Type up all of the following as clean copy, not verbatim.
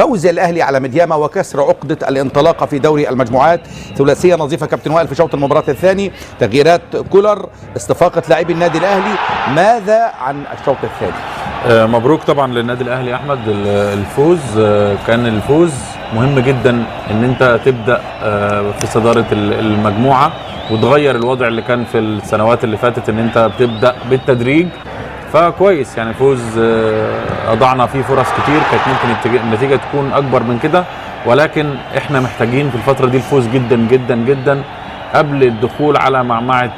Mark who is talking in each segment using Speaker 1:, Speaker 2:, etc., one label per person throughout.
Speaker 1: فوز الاهلي على مدياما وكسر عقده الانطلاقه في دوري المجموعات. ثلاثيه نظيفه كابتن وائل في شوط المباراه الثاني، تغييرات كولر، استفاقه لاعبي النادي الاهلي. ماذا عن الشوط الثاني؟
Speaker 2: مبروك طبعا للنادي الاهلي يا احمد الفوز. كان الفوز مهم جدا ان انت تبدا في صداره المجموعه وتغير الوضع اللي كان في السنوات اللي فاتت ان انت بتبدا بالتدريج. فكويس يعني فوز اضعنا فيه فرص كتير، كانت ممكن النتيجه تكون اكبر من كده، ولكن احنا محتاجين في الفتره دي الفوز جدا جدا جدا قبل الدخول على معمعه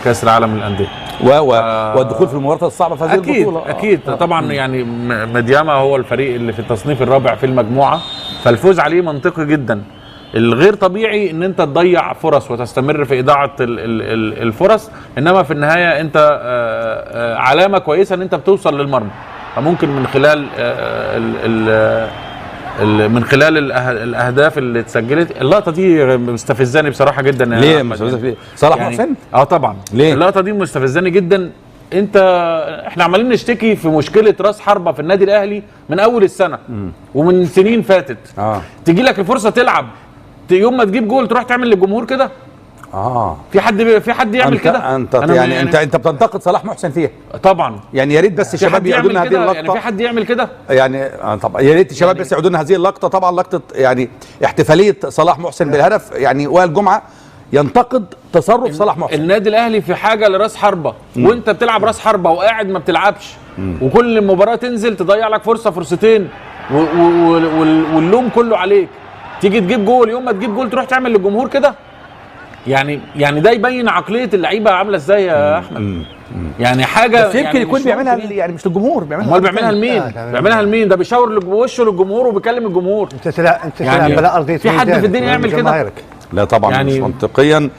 Speaker 2: كاس العالم للانديه
Speaker 1: والدخول في المباراه الصعبه في هذه البطوله.
Speaker 2: اكيد طبعا. يعني مدياما هو الفريق اللي في التصنيف الرابع في المجموعه، فالفوز عليه منطقي جدا. الغير طبيعي ان انت تضيع فرص وتستمر في اضاعه الفرص، انما في النهايه انت علامه كويسه ان انت بتوصل للمرمى. فممكن من خلال الاهداف اللي اتسجلت. اللقطه دي مستفزاني بصراحه جدا.
Speaker 1: ليه مستفزاني؟ صلاح محسن؟
Speaker 2: طبعا.
Speaker 1: ليه؟
Speaker 2: اللقطه دي مستفزاني جدا. احنا عمالين نشتكي في مشكله راس حربه في النادي الاهلي من اول السنه ومن سنين فاتت. تيجي لك الفرصه تلعب، يوم ما تجيب جول تروح تعمل للجمهور كده. في حد يعمل كده؟
Speaker 1: انت يعني انت بتنتقد صلاح محسن فيها
Speaker 2: طبعا.
Speaker 1: يعني يا ريت بس الشباب يعودوا لنا هذه اللقطه.
Speaker 2: يعني في حد يعمل كده؟
Speaker 1: يعني طبعا يا ريت الشباب بس يعودوا لنا هذه اللقطه. طبعا لقطه يعني احتفاليه صلاح محسن بالهدف. يعني وائل جمعه ينتقد تصرف صلاح محسن.
Speaker 2: النادي الاهلي في حاجه لراس حربه، وانت بتلعب راس حربه وقاعد ما بتلعبش، وكل مباراه تنزل تضيع لك فرصه فرصتين واللوم كله عليك. تيجي تجيب جول، يوم ما تجيب جول تروح تعمل للجمهور كده. يعني ده يبين عقليه اللعيبه عامله ازاي يا احمد. يعني حاجه
Speaker 1: بس يمكن يكون بيعملها يعني مش للجمهور،
Speaker 2: بيعملها لمين؟ بيعملها لمين؟ ده بيشاور وشه للجمهور وبيكلم الجمهور.
Speaker 3: انت
Speaker 2: يعني
Speaker 3: بلا ارضيه
Speaker 2: في حد في الدنيا يعمل كده؟
Speaker 1: لا طبعا يعني مش منطقيا.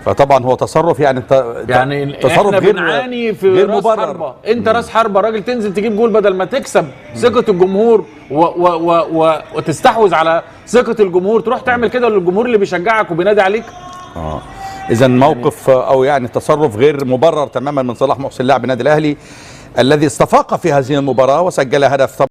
Speaker 1: فطبعا هو تصرف يعني
Speaker 2: تصرف احنا بنعاني في راس حربه. انت راس حربه راجل تنزل تجيب جول بدل ما تكسب ثقه الجمهور وتستحوذ على ثقه الجمهور، تروح تعمل كده للجمهور اللي بيشجعك وبينادي عليك.
Speaker 1: اذا موقف او يعني تصرف غير مبرر تماما من صلاح محسن لاعب النادي الاهلي الذي استفاق في هذه المباراه وسجل هدف.